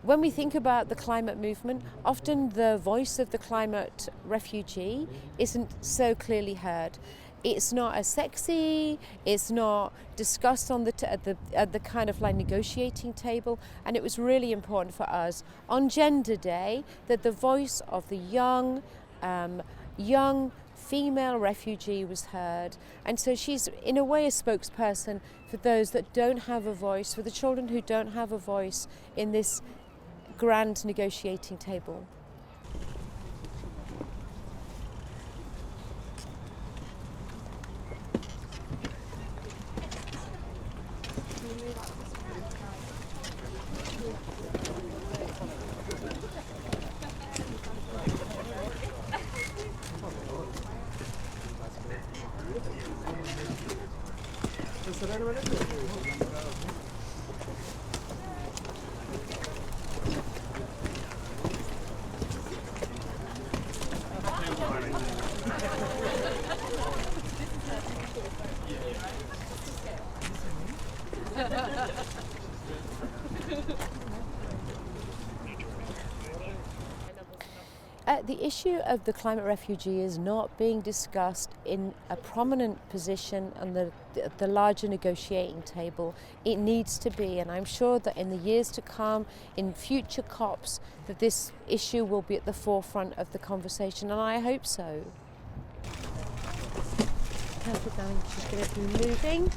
when we think about the climate movement, often the voice of the climate refugee isn't so clearly heard. It's not as sexy, it's not discussed on at the kind of like negotiating table, and it was really important for us on Gender Day that the voice of the young female refugee was heard. And so she's in a way a spokesperson for those that don't have a voice, for the children who don't have a voice in this grand negotiating table. The issue of the climate refugee is not being discussed in a prominent position on the larger negotiating table. It needs to be, and I'm sure that in the years to come, in future COPs, that this issue will be at the forefront of the conversation, and I hope so. She's going to be moving.